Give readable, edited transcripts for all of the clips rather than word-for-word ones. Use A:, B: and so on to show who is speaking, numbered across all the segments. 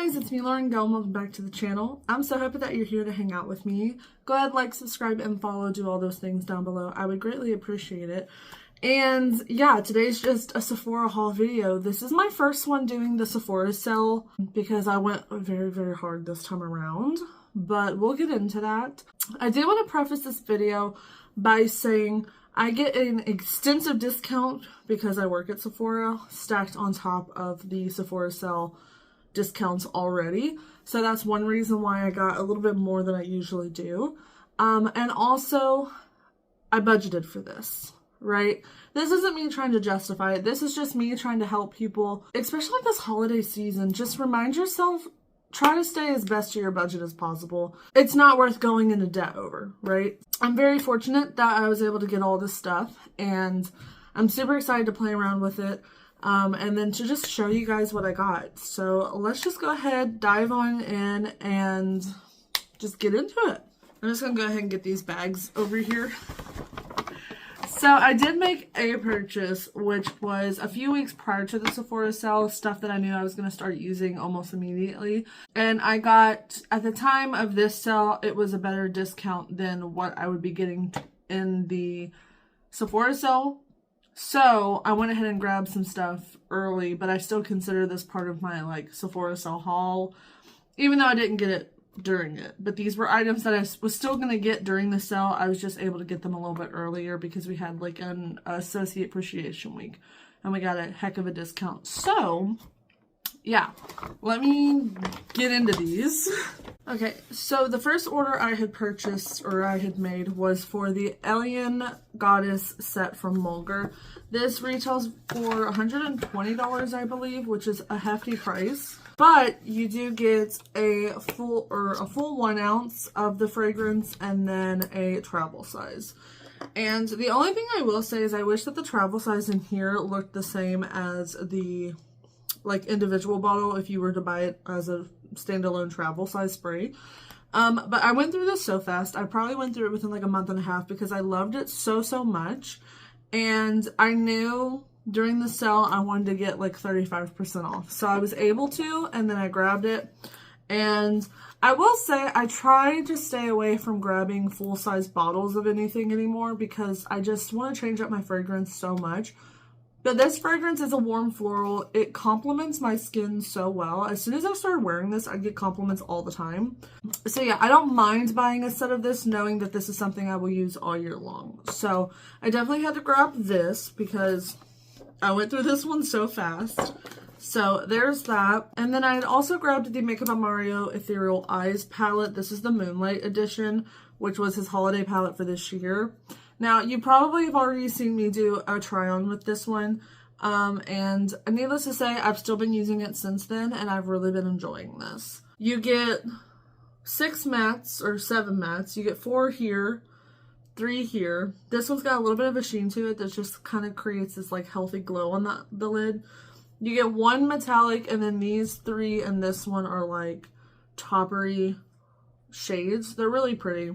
A: guys, it's me, Lauren Go, and welcome back to the channel. I'm so happy that you're here to hang out with me. Go ahead, like, subscribe, and follow. Do all those things down below. I would greatly appreciate it. And yeah, today's just a Sephora haul video. This is my first one doing the Sephora sale because I went very, very hard this time around. But we'll get into that. I do want to preface this video by saying I get an extensive discount because I work at Sephora, stacked on top of the Sephora sale discounts already. So that's one reason why I got a little bit more than I usually do. And also, I budgeted for this, right? This isn't me trying to justify it. This is just me trying to help people, especially this holiday season. Just remind yourself, try to stay as best to your budget as possible. It's not worth going into debt over, right? I'm very fortunate that I was able to get all this stuff, and I'm super excited to play around with it. And then to just show you guys what I got. So let's just go ahead, dive on in, and just get into it. I'm just gonna go ahead and get these bags over here. So I did make a purchase, which was a few weeks prior to the Sephora sale, stuff that I knew I was going to start using almost immediately. And I got, at the time of this sale, it was a better discount than what I would be getting in the Sephora sale. So I went ahead and grabbed some stuff early, but I still consider this part of my Sephora sale haul, even though I didn't get it during it. But these were items that I was still going to get during the sale. I was just able to get them a little bit earlier because we had an associate appreciation week and we got a heck of a discount. So yeah, let me get into these. Okay, so the first order I had purchased, or I had made, was for the Alien Goddess set from Mulger. This retails for $120, I believe, which is a hefty price. But you do get a full 1 ounce of the fragrance and then a travel size. And the only thing I will say is I wish that the travel size in here looked the same as the individual bottle if you were to buy it as a standalone travel size spray. But I went through this so fast. I probably went through it within a month and a half because I loved it so much. And I knew during the sale I wanted to get 35% off. So I was able to, and then I grabbed it. And I will say I try to stay away from grabbing full-size bottles of anything anymore because I just want to change up my fragrance so much. But this fragrance is a warm floral. It complements my skin so well. As soon as I started wearing this, I get compliments all the time. So yeah, I don't mind buying a set of this knowing that this is something I will use all year long. So I definitely had to grab this because I went through this one so fast. So there's that. And then I had also grabbed the MakeupbyMario Ethereal Eyes palette. This is the Moonlight edition, which was his holiday palette for this year. Now, you probably have already seen me do a try-on with this one, and needless to say, I've still been using it since then, and I've really been enjoying this. You get 6 mattes, or 7 mattes. You get 4 here, 3 here. This one's got a little bit of a sheen to it that just kind of creates this healthy glow on the lid. You get 1 metallic, and then these 3 and this one are toppery shades. They're really pretty.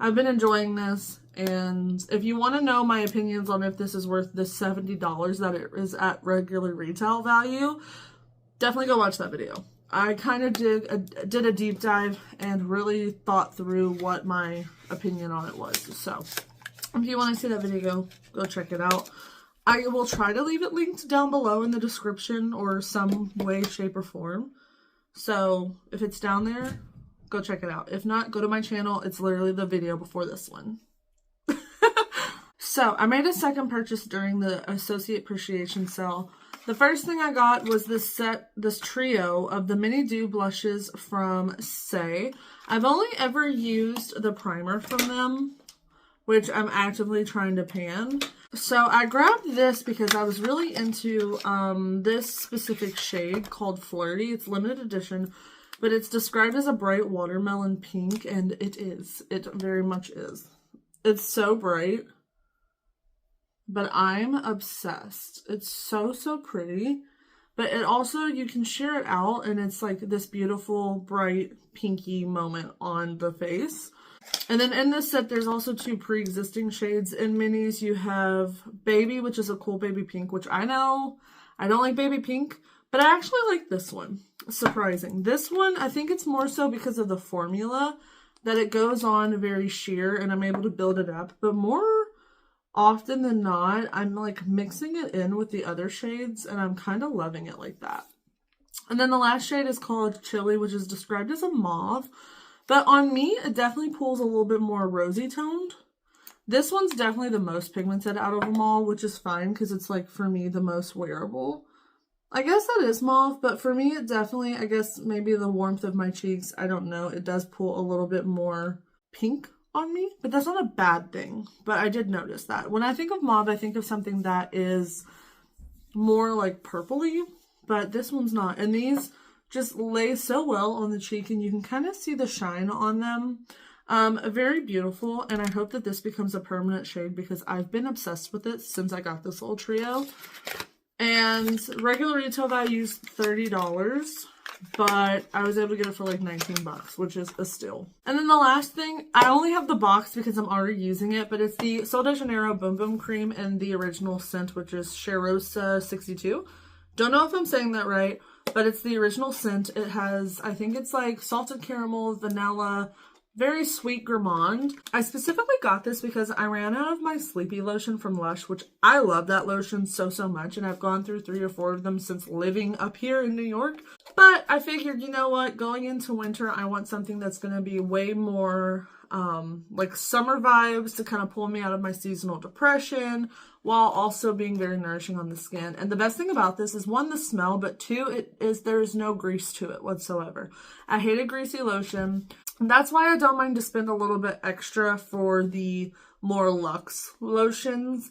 A: I've been enjoying this, and if you want to know my opinions on if this is worth the $70 that it is at regular retail value, definitely go watch that video. I kind of did a deep dive and really thought through what my opinion on it was. So if you want to see that video, go check it out. I will try to leave it linked down below in the description or some way, shape, or form. So if it's down there, go check it out. If not, go to my channel. It's literally the video before this one. So I made a second purchase during the associate appreciation sale. The first thing I got was this trio of the mini dew blushes from Say. I've only ever used the primer from them, which I'm actively trying to pan. So I grabbed this because I was really into this specific shade called Flirty. It's limited edition, but it's described as a bright watermelon pink, and it is. It very much is. It's so bright, but I'm obsessed. It's so pretty, but it also, you can sheer it out, and it's this beautiful, bright, pinky moment on the face. And then in this set, there's also 2 pre-existing shades. In minis, you have Baby, which is a cool baby pink, which I know I don't like baby pink, But I actually like this one. Surprising. This one, I think it's more so because of the formula that it goes on very sheer and I'm able to build it up. But more often than not, I'm like mixing it in with the other shades and I'm kind of loving it like that. And then the last shade is called Chili, which is described as a mauve. But on me, it definitely pulls a little bit more rosy toned. This one's definitely the most pigmented out of them all, which is fine because it's like, for me, the most wearable. I guess that is mauve, but for me, it definitely, I guess maybe the warmth of my cheeks, I don't know, it does pull a little bit more pink on me, but that's not a bad thing. But I did notice that. When I think of mauve, I think of something that is more like purpley, but this one's not. And these just lay so well on the cheek and you can kind of see the shine on them. Very beautiful, and I hope that this becomes a permanent shade because I've been obsessed with it since I got this little trio. And regular retail value is $30, but I was able to get it for like 19 bucks, which is a steal. And then the last thing, I only have the box because I'm already using it, but it's the Sol de Janeiro Boom Boom Cream in the original scent, which is Cheirosa 62. Don't know if I'm saying that right, but it's the original scent. It has, I think it's like salted caramel, vanilla, very sweet gourmand. I specifically got this because I ran out of my sleepy lotion from Lush, which I love that lotion so much, and I've gone through 3 or 4 of them since living up here in New York. But I figured, you know what, going into winter, I want something that's going to be way more like summer vibes to kind of pull me out of my seasonal depression while also being very nourishing on the skin. And the best thing about this is, 1, the smell, but 2, there's no grease to it whatsoever. I hate a greasy lotion. And that's why I don't mind to spend a little bit extra for the more luxe lotions,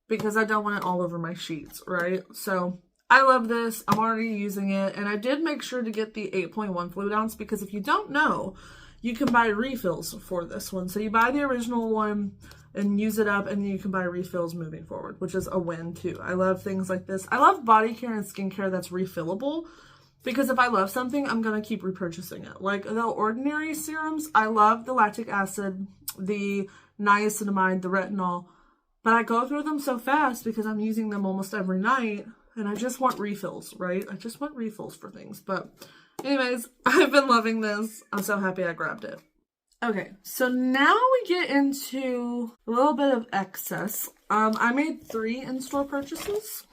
A: because I don't want it all over my sheets, right? So I love this. I'm already using it. And I did make sure to get the 8.1 fluid ounce because if you don't know, you can buy refills for this one. So you buy the original one and use it up, and then you can buy refills moving forward, which is a win too. I love things like this. I love body care and skincare that's refillable, because if I love something, I'm going to keep repurchasing it. Like the ordinary serums, I love the lactic acid, the niacinamide, the retinol, but I go through them so fast because I'm using them almost every night, and I just want refills, right? I just want refills for things. But anyways, I've been loving this. I'm so happy I grabbed it. Okay, so now we get into a little bit of excess. I made 3 in-store purchases.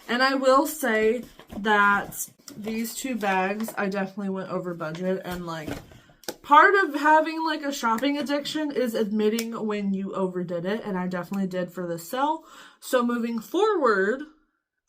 A: And I will say that these 2 bags, I definitely went over budget. And like, part of having like a shopping addiction is admitting when you overdid it. And I definitely did for this sale. So moving forward,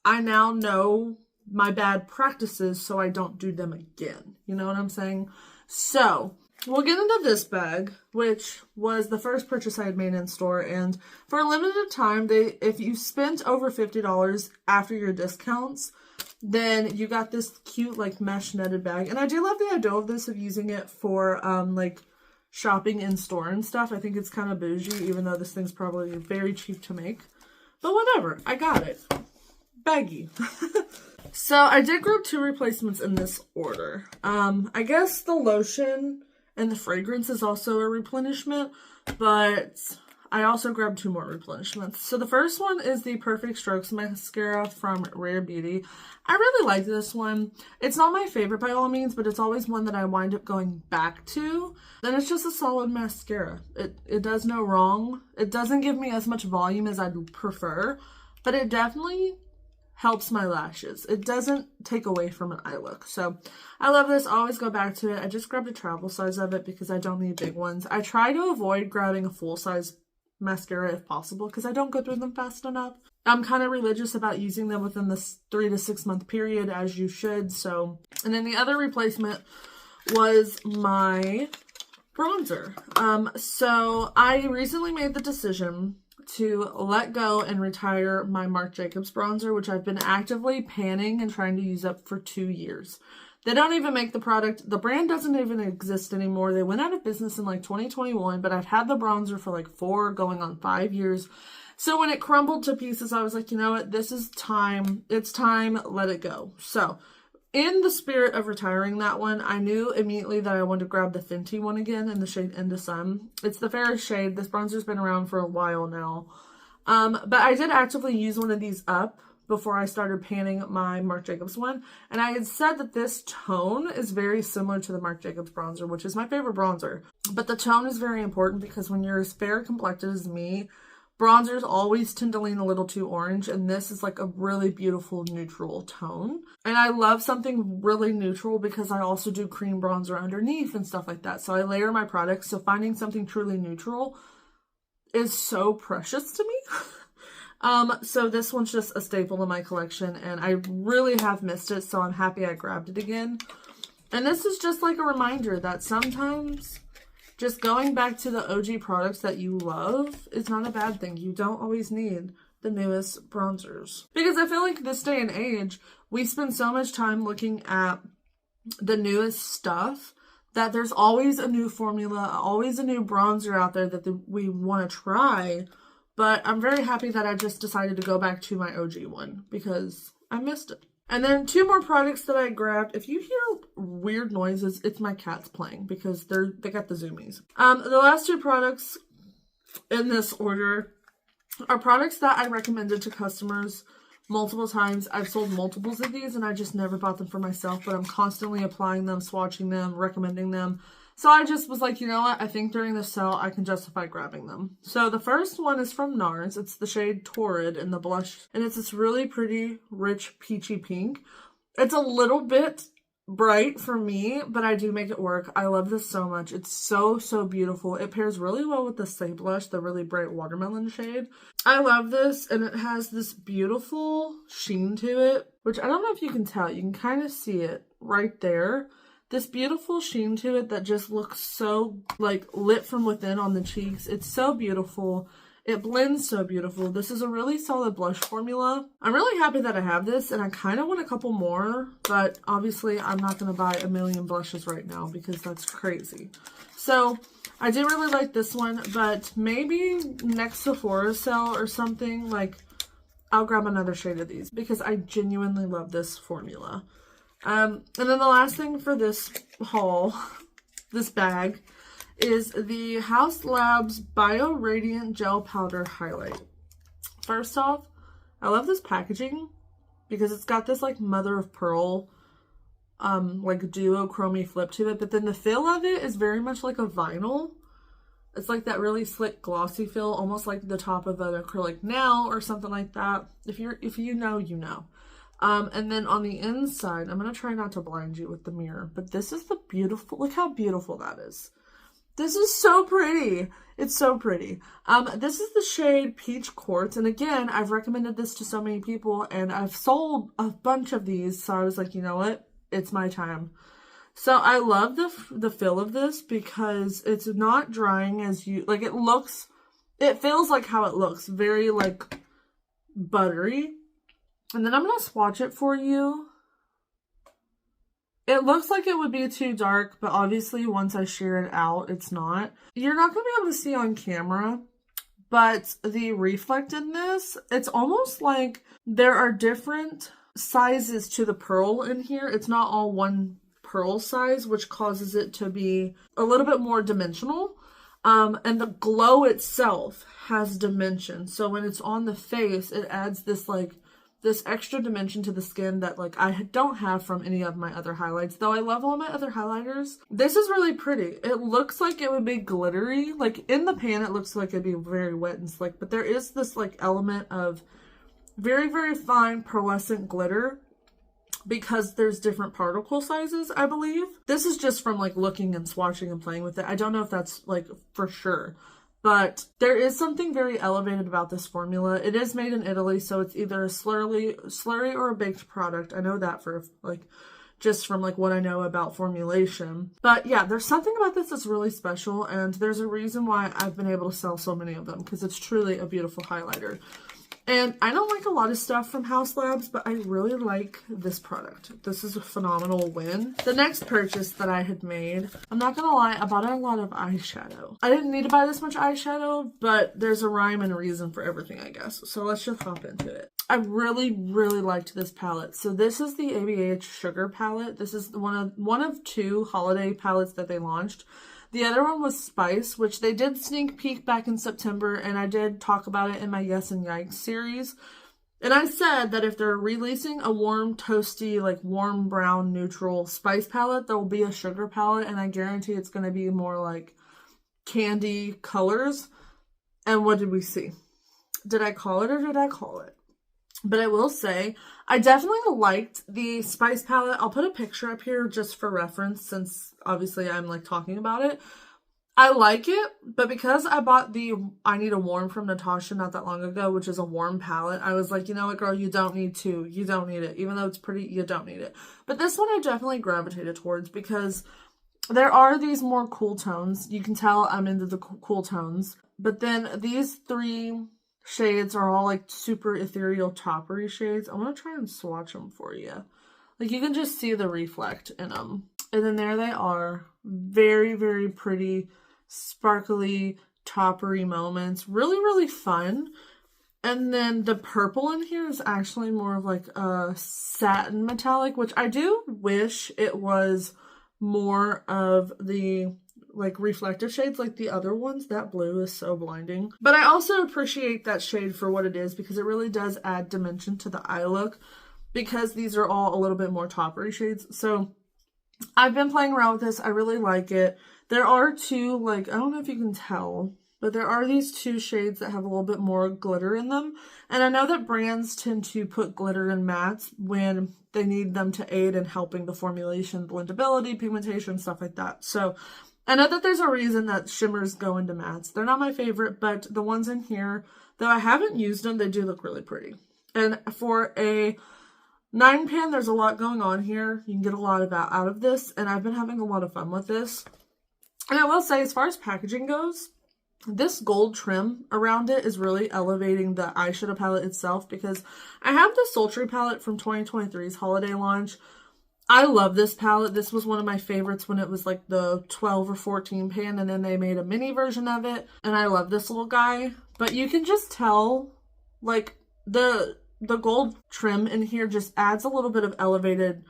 A: I now know my bad practices so I don't do them again. You know what I'm saying? So we'll get into this bag, which was the first purchase I had made in store. And for a limited time, if you spent over $50 after your discounts, then you got this cute like mesh netted bag. And I do love the idea of this, of using it for like shopping in store and stuff. I think it's kind of bougie, even though this thing's probably very cheap to make. But whatever, I got it. Baggy. So I did grab 2 replacements in this order. I guess the lotion and the fragrance is also a replenishment, but I also grabbed 2 more replenishments. So the first one is the Perfect Strokes mascara from Rare Beauty. I really like this one. It's not my favorite by all means, but it's always one that I wind up going back to. And it's just a solid mascara. It does no wrong. It doesn't give me as much volume as I'd prefer, but it definitely helps my lashes. It doesn't take away from an eye look. So I love this. I always go back to it. I just grabbed a travel size of it because I don't need big ones. I try to avoid grabbing a full size mascara if possible because I don't go through them fast enough. I'm kind of religious about using them within this 3 to 6 month period, as you should. So, and then the other replacement was my bronzer. So I recently made the decision to let go and retire my Marc Jacobs bronzer, which I've been actively panning and trying to use up for 2 years. They don't even make the product. The brand doesn't even exist anymore. They went out of business in like 2021, but I've had the bronzer for like 4 going on 5 years. So when it crumbled to pieces, I was like, you know what? This is time. It's time. Let it go. So in the spirit of retiring that one, I knew immediately that I wanted to grab the Fenty one again in the shade Into Sun. It's the fairest shade. This bronzer's been around for a while now. But I did actively use one of these up before I started panning my Marc Jacobs one. And I had said that this tone is very similar to the Marc Jacobs bronzer, which is my favorite bronzer. But the tone is very important because when you're as fair complected as me, bronzers always tend to lean a little too orange, and this is like a really beautiful neutral tone. And I love something really neutral because I also do cream bronzer underneath and stuff like that. So I layer my products, so finding something truly neutral is so precious to me. So this one's just a staple in my collection, and I really have missed it, so I'm happy I grabbed it again. And this is just like a reminder that sometimes just going back to the OG products that you love is not a bad thing. You don't always need the newest bronzers. Because I feel like this day and age, we spend so much time looking at the newest stuff that there's always a new formula, always a new bronzer out there that we want to try. But I'm very happy that I just decided to go back to my OG one because I missed it. And then 2 more products that I grabbed. If you hear weird noises, it's my cats playing because they got the zoomies. The last 2 products in this order are products that I recommended to customers multiple times. I've sold multiples of these and I just never bought them for myself, but I'm constantly applying them, swatching them, recommending them. So I just was like, you know what? I think during the sale, I can justify grabbing them. So the first one is from NARS. It's the shade Torrid in the blush. And it's this really pretty, rich, peachy pink. It's a little bit bright for me, but I do make it work. I love this so much. It's so, so beautiful. It pairs really well with the Say blush, the really bright watermelon shade. I love this, and it has this beautiful sheen to it, which I don't know if you can tell. You can kind of see it right there. This beautiful sheen to it that just looks so like lit from within on the cheeks. It's so beautiful. It blends so beautiful. This is a really solid blush formula. I'm really happy that I have this, and I kind of want a couple more, but obviously I'm not going to buy a million blushes right now because that's crazy. So I do really like this one, but maybe next Sephora sale or something, like I'll grab another shade of these because I genuinely love this formula. And then the last thing for this haul, this bag, is the Haus Labs Bio Radiant Gel Powder Highlight. First off, I love this packaging because it's got this like mother of pearl, like duochrome flip to it, but then the feel of it is very much like a vinyl. It's like that really slick glossy feel, almost like the top of an acrylic nail or something like that. If you know, you know. And then on the inside, I'm going to try not to blind you with the mirror, but this is the beautiful, look how beautiful that is. This is so pretty. It's so pretty. This is the shade Peach Quartz. And again, I've recommended this to so many people and I've sold a bunch of these. So I was like, you know what? It's my time. So I love the feel of this because it's not drying as you, like it feels like how it looks. Very like buttery. And then I'm going to swatch it for you. It looks like it would be too dark, but obviously once I sheer it out, it's not. You're not going to be able to see on camera, but the reflectedness, it's almost like there are different sizes to the pearl in here. It's not all one pearl size, which causes it to be a little bit more dimensional. And the glow itself has dimension. So when it's on the face, it adds this like this extra dimension to the skin that like I don't have from any of my other highlights. Though I love all my other highlighters, this is really pretty. It looks like it would be glittery. Like in the pan, it looks like it'd be very wet and slick, but there is this like element of very, very fine pearlescent glitter because there's different particle sizes, I believe. This is just from like looking and swatching and playing with it. I don't know if that's like for sure. But there is something very elevated about this formula. It is made in Italy, so it's either a slurry or a baked product. I know that for like just from like what I know about formulation. But yeah, there's something about this that's really special, and there's a reason why I've been able to sell so many of them because it's truly a beautiful highlighter. And I don't like a lot of stuff from Haus Labs, but I really like this product. This is a phenomenal win. The next purchase that I had made, I'm not gonna lie, I bought a lot of eyeshadow. I didn't need to buy this much eyeshadow, but there's a rhyme and a reason for everything, I guess. So let's just hop into it. I really, really liked this palette. So this is the ABH Sugar palette. This is one of 2 holiday palettes that they launched. The other one was Spice, which they did sneak peek back in September, and I did talk about it in my Yes and Yikes series. And I said that if they're releasing a warm, toasty, like warm brown neutral spice palette, there will be a sugar palette, and I guarantee it's going to be more like candy colors. And what did we see? Did I call it or did I call it? But I will say, I definitely liked the spice palette. I'll put a picture up here just for reference since obviously I'm like talking about it. I like it, but because I bought the I Need a Warm from Natasha not that long ago, which is a warm palette, I was like, you know what, girl, you don't need to. You don't need it. Even though it's pretty, you don't need it. But this one I definitely gravitated towards because there are these more cool tones. You can tell I'm into the cool tones. But then these three shades are all like super ethereal toppery shades. I'm going to try and swatch them for you. Like you can just see the reflect in them. And then there they are. Very, very pretty, sparkly, toppery moments. Really, really fun. And then the purple in here is actually more of like a satin metallic, which I do wish it was more of the like reflective shades like the other ones. That blue is so blinding. But I also appreciate that shade for what it is because it really does add dimension to the eye look because these are all a little bit more toppery shades. So I've been playing around with this. I really like it. There are two, like, I don't know if you can tell, but there are these two shades that have a little bit more glitter in them. And I know that brands tend to put glitter in mattes when they need them to aid in helping the formulation, blendability, pigmentation, stuff like that. So I know that there's a reason that shimmers go into mattes. They're not my favorite, but the ones in here, though I haven't used them, they do look really pretty. And for a 9 pan, there's a lot going on here. You can get a lot out of this, and I've been having a lot of fun with this. And I will say, as far as packaging goes, this gold trim around it is really elevating the eyeshadow palette itself because I have the Sultry palette from 2023's holiday launch. I love this palette. This was one of my favorites when it was like the 12 or 14 pan, and then they made a mini version of it. And I love this little guy. But you can just tell, like, the gold trim in here just adds a little bit of elevated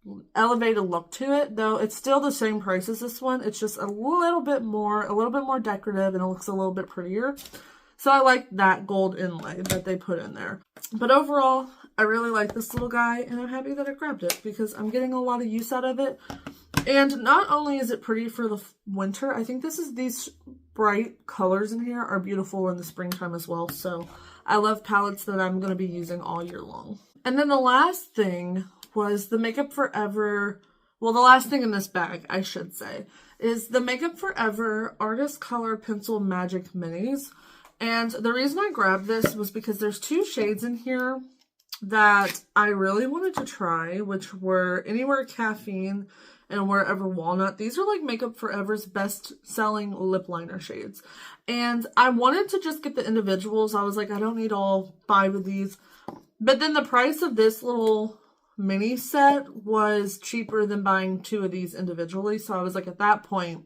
A: look to it, though it's still the same price as this one. It's just a little bit more decorative, and it looks a little bit prettier. So I like that gold inlay that they put in there. But overall, I really like this little guy, and I'm happy that I grabbed it because I'm getting a lot of use out of it. And not only is it pretty for the winter, I think these bright colors in here are beautiful in the springtime as well. So I love palettes that I'm going to be using all year long. And then the last thing was the Makeup Forever, well, the last thing in this bag, I should say, is the Makeup Forever Artist Color Pencil Magic Minis. And the reason I grabbed this was because there's two shades in here that I really wanted to try, which were Anywhere Caffeine and Wherever Walnut. These are like Makeup Forever's best-selling lip liner shades. And I wanted to just get the individuals. I was like, I don't need all 5 of these. But then the price of this little mini set was cheaper than buying 2 of these individually. So I was like, at that point,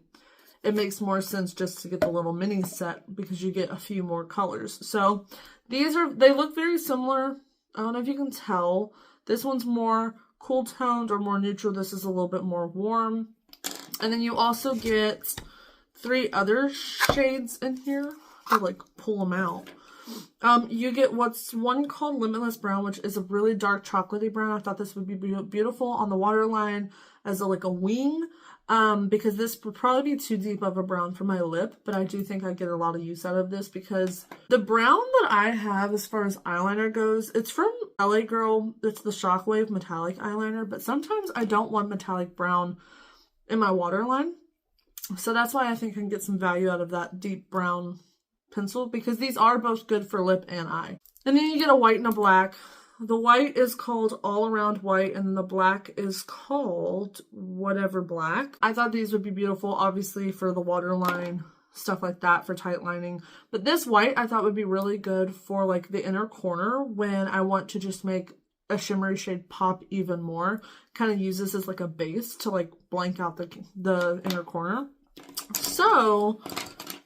A: it makes more sense just to get the little mini set because you get a few more colors. So they look very similar. I don't know if you can tell. This one's more cool toned or more neutral. This is a little bit more warm. And then you also get 3 other shades in here. I like pull them out. You get what's one called Limitless Brown, which is a really dark chocolatey brown. I thought this would be beautiful on the waterline as like a wing. Because this would probably be too deep of a brown for my lip, but I do think I get a lot of use out of this because the brown that I have as far as eyeliner goes, it's from LA Girl. It's the Shockwave metallic eyeliner, but sometimes I don't want metallic brown in my waterline. So that's why I think I can get some value out of that deep brown pencil because these are both good for lip and eye. And then you get a white and a black. The white is called All Around White, and the black is called Whatever Black. I thought these would be beautiful, obviously, for the waterline, stuff like that, for tight lining. But this white I thought would be really good for, like, the inner corner when I want to just make a shimmery shade pop even more. Kind of use this as, like, a base to, like, blank out the inner corner. So,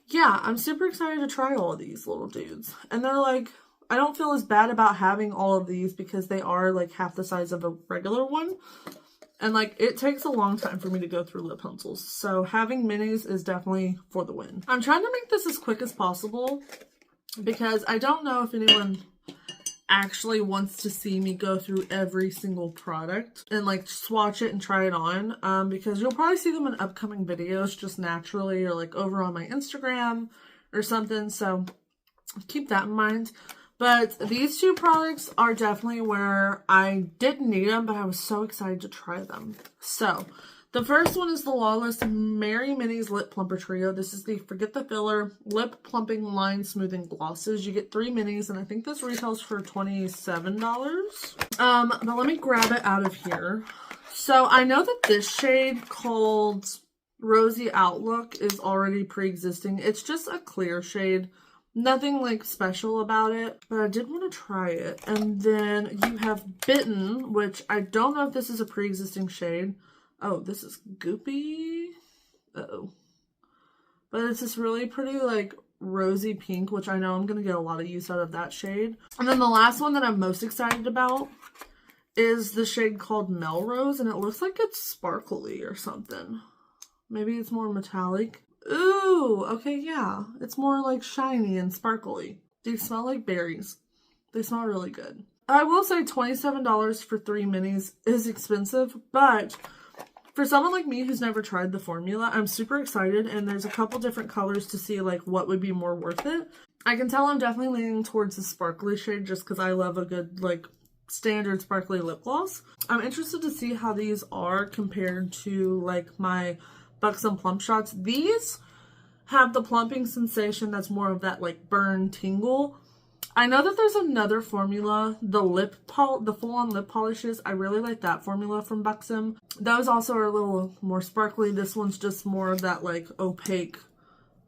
A: yeah, I'm super excited to try all of these little dudes. And they're, like, I don't feel as bad about having all of these because they are like half the size of a regular one. And like it takes a long time for me to go through lip pencils. So having minis is definitely for the win. I'm trying to make this as quick as possible because I don't know if anyone actually wants to see me go through every single product and like swatch it and try it on, because you'll probably see them in upcoming videos just naturally, or like over on my Instagram or something, so keep that in mind. But these two products are definitely where I didn't need them, but I was so excited to try them. So the first one is the Lawless Mary Minis Lip Plumper Trio. This is the Forget the Filler Lip Plumping Line Smoothing Glosses. You get 3 minis, and I think this retails for $27. But let me grab it out of here. So I know that this shade called Rosy Outlook is already pre-existing. It's just a clear shade. Nothing like special about it, but I did want to try it. And then you have Bitten, which I don't know if this is a pre-existing shade. Oh, this is goopy. Uh-oh. But it's this really pretty, like, rosy pink, which I know I'm going to get a lot of use out of that shade. And then the last one that I'm most excited about is the shade called Melrose, and it looks like it's sparkly or something. Maybe it's more metallic. Ooh, okay, yeah. It's more, like, shiny and sparkly. They smell like berries. They smell really good. I will say $27 for 3 minis is expensive, but for someone like me who's never tried the formula, I'm super excited, and there's a couple different colors to see like what would be more worth it. I can tell I'm definitely leaning towards the sparkly shade just because I love a good like standard sparkly lip gloss. I'm interested to see how these are compared to like my Buxom Plump Shots. These have the plumping sensation that's more of that like burn tingle. I know that there's another formula, the full-on lip polishes. I really like that formula from Buxom. Those also are a little more sparkly. This one's just more of that like opaque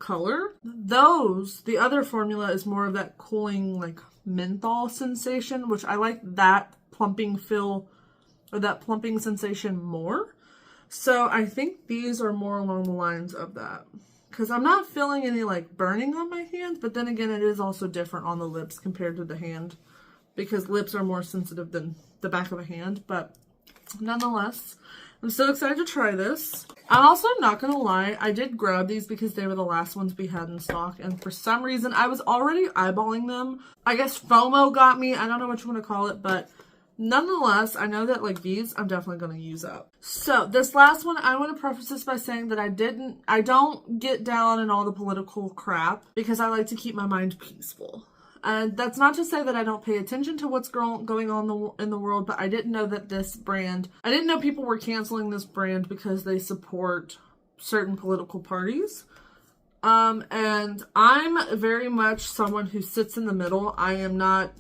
A: color. The other formula is more of that cooling like menthol sensation, which I like that plumping feel or that plumping sensation more. So I think these are more along the lines of that. Because I'm not feeling any like burning on my hands, but then again, it is also different on the lips compared to the hand because lips are more sensitive than the back of a hand. But nonetheless, I'm so excited to try this. I'm also not going to lie, I did grab these because they were the last ones we had in stock. And for some reason, I was already eyeballing them. I guess FOMO got me. I don't know what you want to call it, but nonetheless, I know that like these I'm definitely going to use up. So this last one, I want to preface this by saying that I don't get down in all the political crap because I like to keep my mind peaceful. And that's not to say that I don't pay attention to what's going on in the world, but I didn't know that I didn't know people were canceling this brand because they support certain political parties. And I'm very much someone who sits in the middle. I am not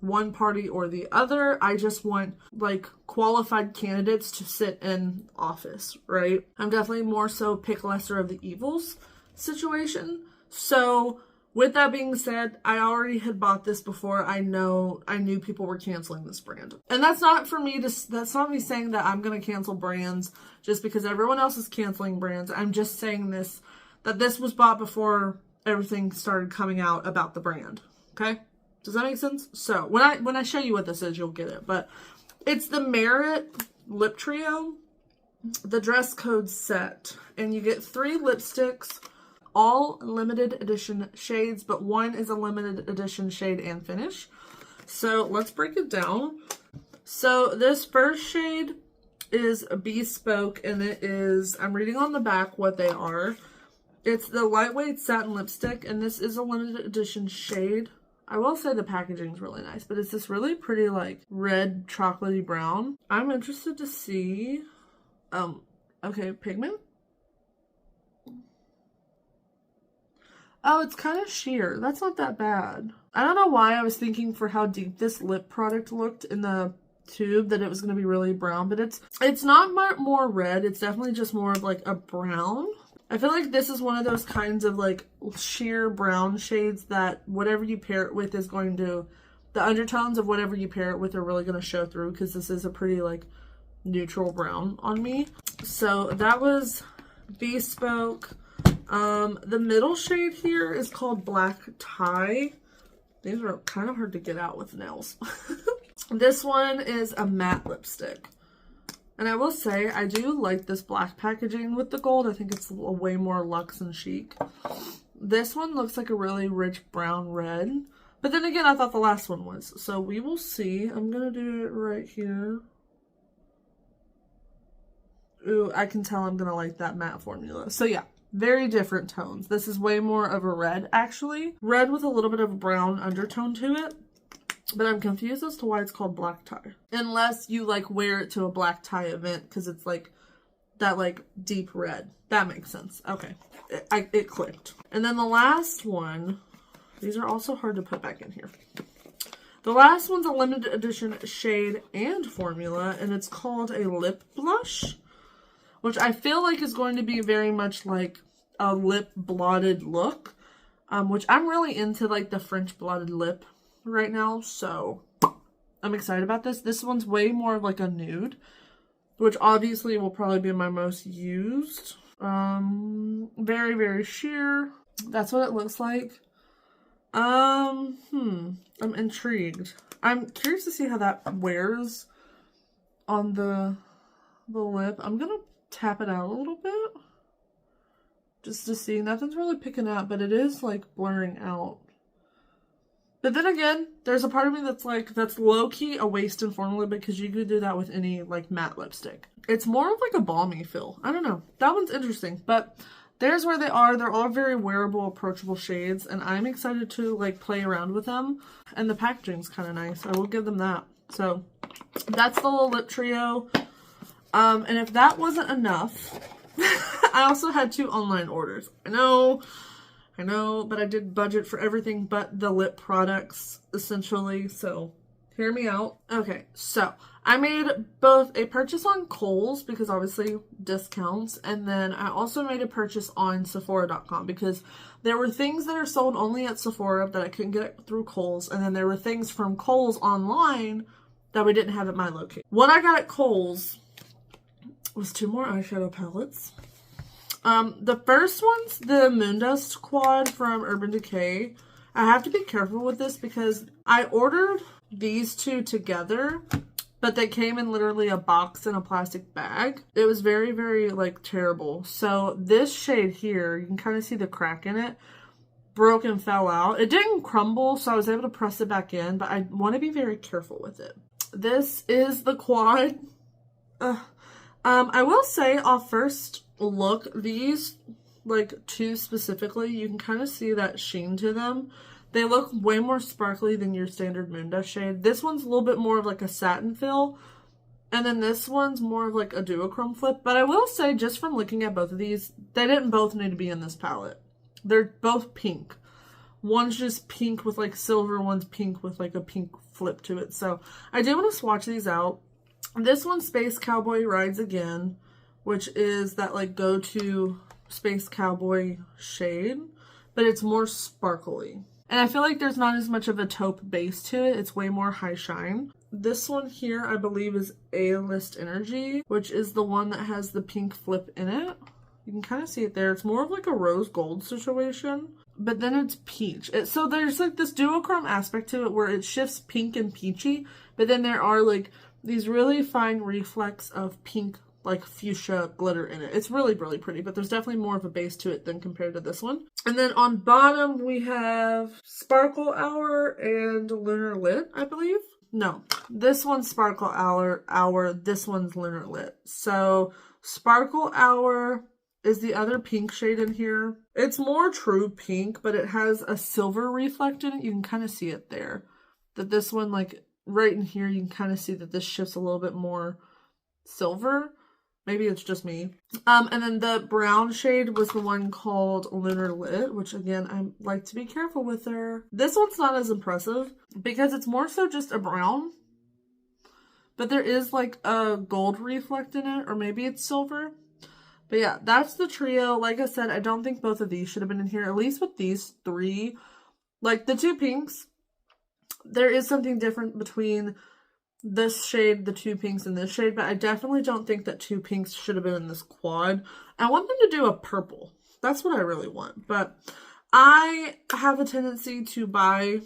A: one party or the other. I just want like qualified candidates to sit in office, right? I'm definitely more so pick lesser of the evils situation. So with that being said, I already had bought this before I knew people were canceling this brand. And that's not me saying that I'm going to cancel brands just because everyone else is canceling brands. I'm just saying that this was bought before everything started coming out about the brand. Okay? Does that make sense? So when I show you what this is, you'll get it. But it's the Merit Lip Trio, the dress code set. And you get 3 lipsticks, all limited edition shades, but one is a limited edition shade and finish. So let's break it down. So this first shade is Bespoke, and it is, I'm reading on the back what they are. It's the lightweight satin lipstick, and this is a limited edition shade. I will say the packaging is really nice, but it's this really pretty like red chocolatey brown. I'm interested to see, okay, pigment. Oh, it's kind of sheer. That's not that bad. I don't know why I was thinking for how deep this lip product looked in the tube that it was going to be really brown, but it's not more red. It's definitely just more of like a brown. I feel like this is one of those kinds of like sheer brown shades that whatever you pair it with is going to, the undertones of whatever you pair it with are really going to show through because this is a pretty like neutral brown on me. So that was Bespoke. The middle shade here is called Black Tie. These are kind of hard to get out with nails. This one is a matte lipstick. And I will say, I do like this black packaging with the gold. I think it's a way more luxe and chic. This one looks like a really rich brown red. But then again, I thought the last one was. So we will see. I'm going to do it right here. Ooh, I can tell I'm going to like that matte formula. So yeah, very different tones. This is way more of a red, actually. Red with a little bit of a brown undertone to it. But I'm confused as to why it's called black tie. Unless you like wear it to a black tie event because it's like that like deep red. That makes sense. Okay. It clicked. And then the last one, these are also hard to put back in here. The last one's a limited edition shade and formula, and it's called a lip blush, which I feel like is going to be very much like a lip blotted look, which I'm really into like the French blotted lip right now, so I'm excited about this. This one's way more of like a nude, which obviously will probably be my most used. Very, very sheer. That's what it looks like. I'm intrigued. I'm curious to see how that wears on the lip. I'm gonna tap it out a little bit just to see. Nothing's really picking out, but it is like blurring out. But then again, there's a part of me that's like, that's low-key a waste in formula because you could do that with any like matte lipstick. It's more of like a balmy feel. I don't know. That one's interesting, but there's where they are. They're all very wearable, approachable shades, and I'm excited to like play around with them. And the packaging's kind of nice. I will give them that. So that's the little lip trio. And if that wasn't enough, I also had 2 online orders. I know, but I did budget for everything but the lip products, essentially, so hear me out. Okay, so I made both a purchase on Kohl's, because obviously discounts, and then I also made a purchase on Sephora.com, because there were things that are sold only at Sephora that I couldn't get through Kohl's, and then there were things from Kohl's online that we didn't have at my location. What I got at Kohl's was 2 more eyeshadow palettes. The first one's the Moondust Quad from Urban Decay. I have to be careful with this because I ordered these 2 together, but they came in literally a box in a plastic bag. It was very, very like terrible. So this shade here, you can kind of see the crack in it, broke and fell out. It didn't crumble, so I was able to press it back in, but I want to be very careful with it. This is the Quad. I will say off first look, these like 2 specifically, you can kind of see that sheen to them. They look way more sparkly than your standard Moondust shade. This one's a little bit more of like a satin feel, and then this one's more of like a duochrome flip. But I will say, just from looking at both of these, they didn't both need to be in this palette. They're both pink. One's just pink with like silver, one's pink with like a pink flip to it. So I do want to swatch these out. This one's Space Cowboy Rides Again, which is that like go-to Space Cowboy shade, but it's more sparkly. And I feel like there's not as much of a taupe base to it. It's way more high shine. This one here, I believe, is A-List Energy, which is the one that has the pink flip in it. You can kind of see it there. It's more of like a rose gold situation, but then it's peach. So there's like this duochrome aspect to it where it shifts pink and peachy, but then there are like these really fine reflects of pink, like fuchsia glitter in it. It's really, really pretty, but there's definitely more of a base to it than compared to this one. And then on bottom, we have Sparkle Hour and Lunar Lit, I believe. No, this one's Sparkle Hour, this one's Lunar Lit. So Sparkle Hour is the other pink shade in here. It's more true pink, but it has a silver reflect in it. You can kind of see it there. That this one, like right in here, you can kind of see that this shifts a little bit more silver. Maybe it's just me. And then the brown shade was the one called Lunar Lit, which again, I like to be careful with her. This one's not as impressive because it's more so just a brown, but there is like a gold reflect in it, or maybe it's silver. But yeah, that's the trio. Like I said, I don't think both of these should have been in here, at least with these 3. Like the 2 pinks, there is something different between this shade, the 2 pinks, and this shade, but I definitely don't think that 2 pinks should have been in this quad. I want them to do a purple. That's what I really want. But I have a tendency to buy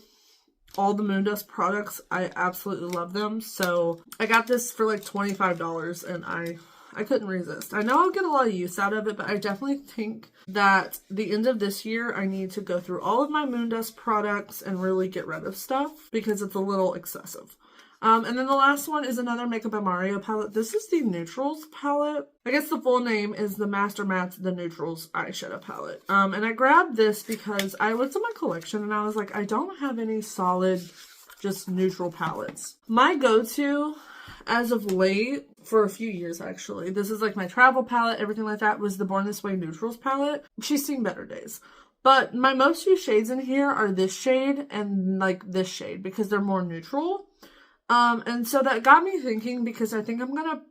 A: all the Moondust products. I absolutely love them. So I got this for like $25, and I I couldn't resist. I know I'll get a lot of use out of it, but I definitely think that the end of this year, I need to go through all of my Moon Dust products and really get rid of stuff because it's a little excessive. And then the last one is another MakeupbyMario palette. This is the Neutrals palette. I guess the full name is the Master Mattes The Neutrals Eyeshadow Palette. And I grabbed this because I looked at my collection and I was like, I don't have any solid, just neutral palettes. My go-to, as of late, for a few years actually, this is like my travel palette, everything like that, was the Born This Way Neutrals palette. She's seen better days. But my most used shades in here are this shade and like this shade because they're more neutral. And so that got me thinking, because I think I'm gonna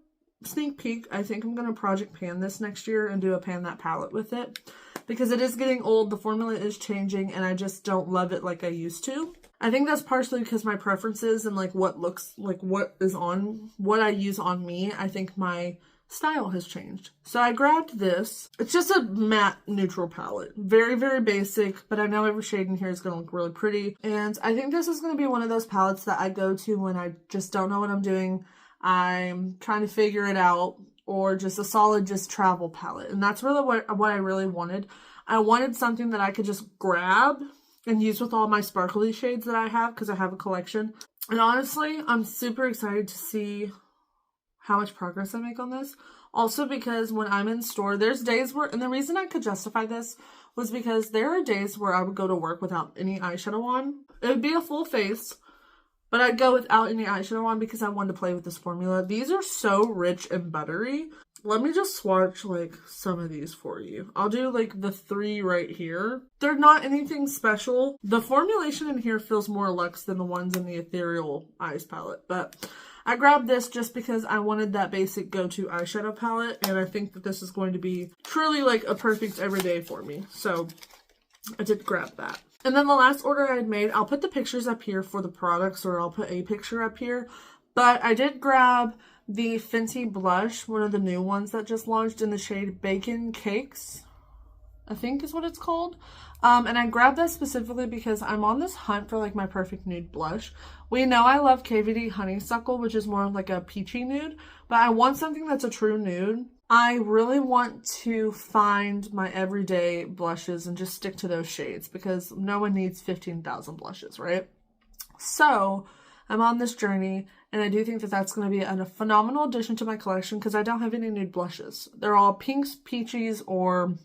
A: sneak peek, I think I'm gonna project pan this next year and do a pan that palette with it, because it is getting old, the formula is changing, and I just don't love it like I used to. I think that's partially because my preferences and like what looks like what I use on me, I think my style has changed. So I grabbed this. It's just a matte neutral palette. Very, very basic, but I know every shade in here is going to look really pretty. And I think this is going to be one of those palettes that I go to when I just don't know what I'm doing. I'm trying to figure it out, or just a solid just travel palette. And that's really what I really wanted. I wanted something that I could just grab and use with all my sparkly shades that I have, because I have a collection. And honestly, I'm super excited to see how much progress I make on this. Also because when I'm in store, there's days where, and the reason I could justify this was because there are days where I would go to work without any eyeshadow on. It would be a full face, but I'd go without any eyeshadow on because I wanted to play with this formula. These are so rich and buttery. Let me just swatch like some of these for you. I'll do like the 3 right here. They're not anything special. The formulation in here feels more luxe than the ones in the Ethereal Eyes palette, but I grabbed this just because I wanted that basic go-to eyeshadow palette, and I think that this is going to be truly like a perfect everyday for me. So I did grab that. And then the last order I had made, I'll put the pictures up here for the products, or I'll put a picture up here, but I did grab the Fenty blush, one of the new ones that just launched, in the shade Bacon Cakes, I think is what it's called. And I grabbed that specifically because I'm on this hunt for like my perfect nude blush. We know I love KVD Honeysuckle, which is more of like a peachy nude, but I want something that's a true nude. I really want to find my everyday blushes and just stick to those shades, because no one needs 15,000 blushes, right? So I'm on this journey, and I do think that that's going to be a phenomenal addition to my collection, because I don't have any nude blushes. They're all pinks, peaches, or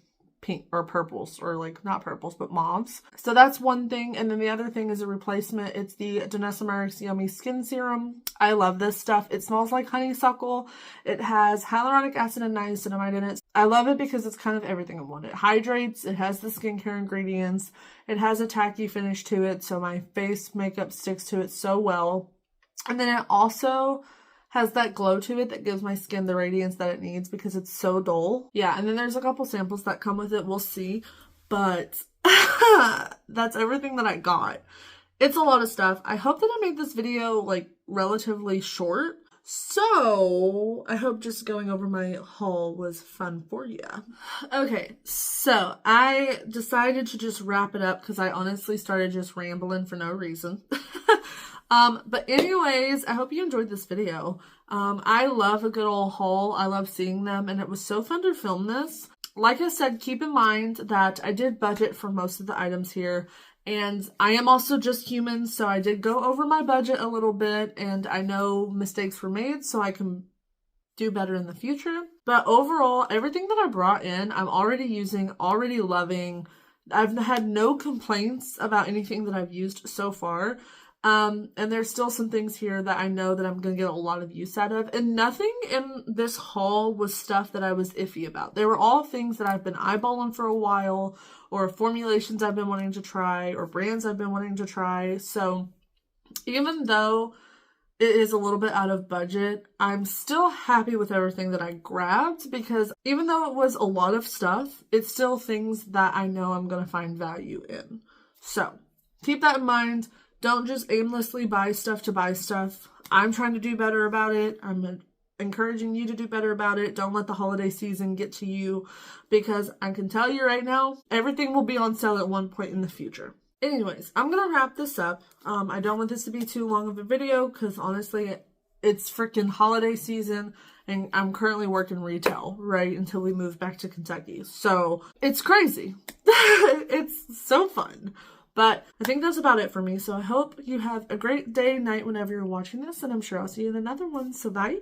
A: pink or purples, or like not purples but mauves. So that's one thing. And then the other thing is a replacement. It's the Danessa Myricks Yummy Skin Serum. I love this stuff. It smells like honeysuckle. It has hyaluronic acid and niacinamide in it. I love it because it's kind of everything I want. It hydrates, it has the skincare ingredients, it has a tacky finish to it, so my face makeup sticks to it so well. And then it also has that glow to it that gives my skin the radiance that it needs because it's so dull. Yeah, and then there's a couple samples that come with it. We'll see. But that's everything that I got. It's a lot of stuff. I hope that I made this video like relatively short. So I hope just going over my haul was fun for you. Okay, so I decided to just wrap it up because I honestly started just rambling for no reason. But anyways, I hope you enjoyed this video. I love a good old haul. I love seeing them, and it was so fun to film this. Like I said, keep in mind that I did budget for most of the items here, and I am also just human, so I did go over my budget a little bit, and I know mistakes were made, so I can do better in the future. But overall, everything that I brought in, I'm already using, already loving. I've had no complaints about anything that I've used so far. And there's still some things here that I know that I'm going to get a lot of use out of. And nothing in this haul was stuff that I was iffy about. They were all things that I've been eyeballing for a while, or formulations I've been wanting to try, or brands I've been wanting to try. So even though it is a little bit out of budget, I'm still happy with everything that I grabbed, because even though it was a lot of stuff, it's still things that I know I'm going to find value in. So keep that in mind. Don't just aimlessly buy stuff to buy stuff. I'm trying to do better about it. I'm encouraging you to do better about it. Don't let the holiday season get to you, because I can tell you right now, everything will be on sale at one point in the future. Anyways, I'm going to wrap this up. I don't want this to be too long of a video because honestly, it's freaking holiday season and I'm currently working retail, right, until we move back to Kentucky. So it's crazy. It's so fun. But I think that's about it for me. So I hope you have a great day, night, whenever you're watching this, and I'm sure I'll see you in another one. So bye.